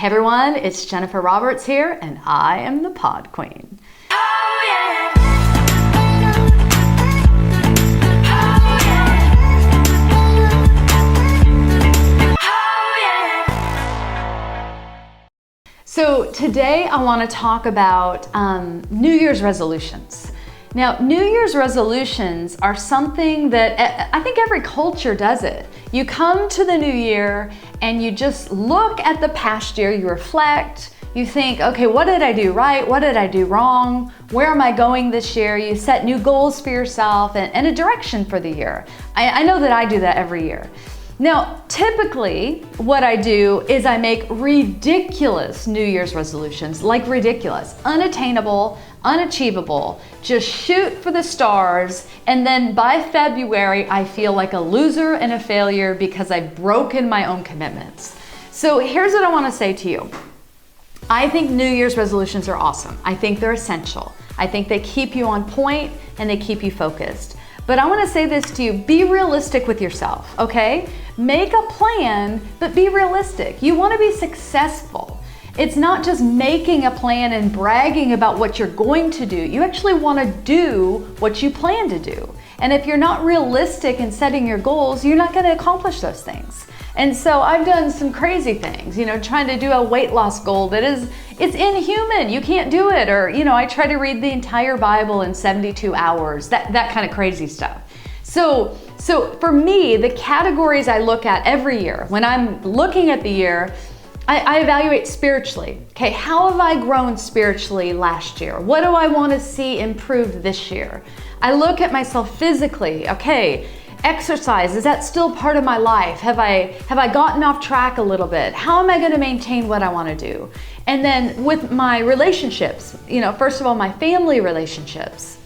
Hey everyone, it's Jennifer Roberts here, and I am the Podqueen. So today I want to talk about New Year's resolutions. Now, New Year's resolutions are something that I think every culture does it. You come to the new year and you just look at the past year, you reflect, you think, okay, what did I do right? What did I do wrong? Where am I going this year? You set new goals for yourself and a direction for the year. I know that I do that every year. Now, typically what I do is I make ridiculous New Year's resolutions, like ridiculous, unattainable, unachievable, just shoot for the stars, and then by February, I feel like a loser and a failure because I've broken my own commitments. So here's what I want to say to you. I think New Year's resolutions are awesome. I think they're essential. I think they keep you on point and they keep you focused. But I want to say this to you, be realistic with yourself, okay? Make a plan, but be realistic. You want to be successful. It's not just making a plan and bragging about what you're going to do. You actually want to do what you plan to do. And if you're not realistic in setting your goals, you're not going to accomplish those things. And so I've done some crazy things, trying to do a weight loss goal it's inhuman. You can't do it. Or, I try to read the entire Bible in 72 hours, that kind of crazy stuff. So for me, the categories I look at every year, when I'm looking at the year, I evaluate spiritually. Okay, how have I grown spiritually last year? What do I want to see improved this year? I look at myself physically. Okay, exercise, is that still part of my life? Have I gotten off track a little bit? How am I going to maintain what I want to do? And then with my relationships, first of all, my family relationships.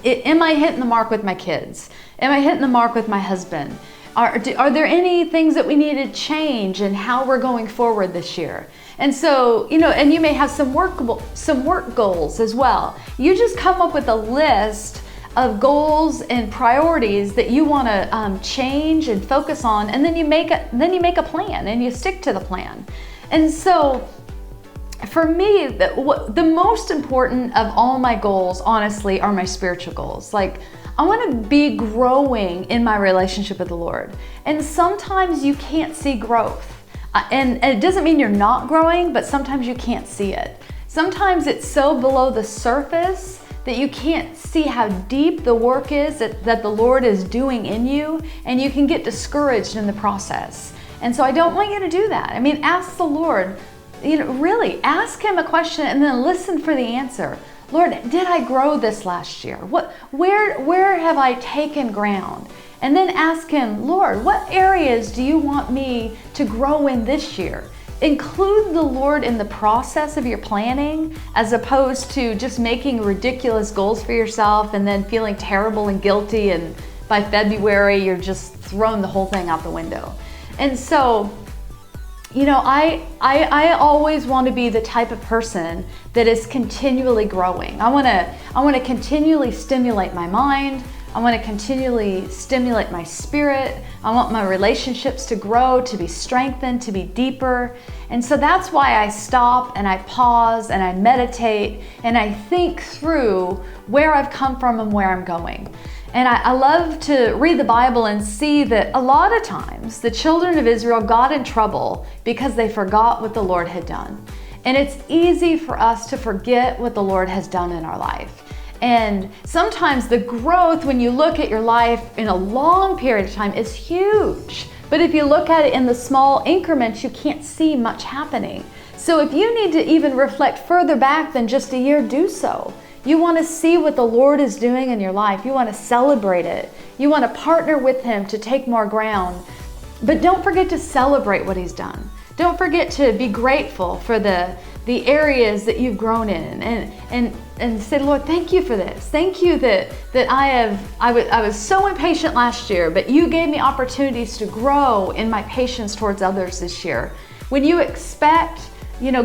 Am I hitting the mark with my kids? Am I hitting the mark with my husband? Are there any things that we need to change in how we're going forward this year? And so, and you may have some work goals as well. You just come up with a list of goals and priorities that you want to change and focus on, and then you make a plan and you stick to the plan. And so for me, the most important of all my goals, honestly, are my spiritual goals. Like, I want to be growing in my relationship with the Lord. And sometimes you can't see growth. And it doesn't mean you're not growing, but sometimes you can't see it. Sometimes it's so below the surface that you can't see how deep the work is that the Lord is doing in you, and you can get discouraged in the process. And so I don't want you to do that. I mean, ask the Lord, really ask Him a question and then listen for the answer. Lord, did I grow this last year? Where have I taken ground? And then ask Him, Lord, what areas do you want me to grow in this year? Include the Lord in the process of your planning, as opposed to just making ridiculous goals for yourself and then feeling terrible and guilty, and by February you're just throwing the whole thing out the window. And so, I always want to be the type of person that is continually growing. I want to continually stimulate my mind. I want to continually stimulate my spirit. I want my relationships to grow, to be strengthened, to be deeper. And so that's why I stop and I pause and I meditate and I think through where I've come from and where I'm going. And I love to read the Bible and see that a lot of times the children of Israel got in trouble because they forgot what the Lord had done. And it's easy for us to forget what the Lord has done in our life. And sometimes the growth, when you look at your life in a long period of time, is huge. But if you look at it in the small increments, you can't see much happening. So if you need to even reflect further back than just a year, do so. You want to see what the Lord is doing in your life. You want to celebrate it. You want to partner with Him to take more ground. But don't forget to celebrate what He's done. Don't forget to be grateful for the areas that you've grown in, and say, Lord, thank you for this. Thank you that I was so impatient last year, but you gave me opportunities to grow in my patience towards others this year. When you expect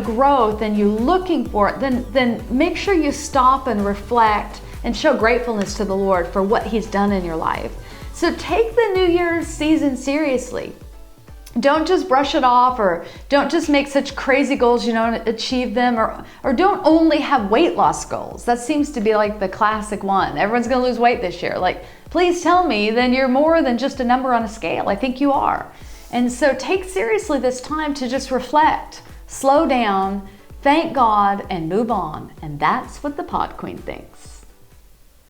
growth and you're looking for it, then make sure you stop and reflect and show gratefulness to the Lord for what He's done in your life. So take the New Year's season seriously. Don't just brush it off, or don't just make such crazy goals you don't achieve them, or don't only have weight loss goals. That seems to be like the classic one. Everyone's gonna lose weight this year. Like, please tell me then you're more than just a number on a scale. I think you are. And so take seriously this time to just reflect, slow down, thank God, and move on. And that's what the Podqueen thinks.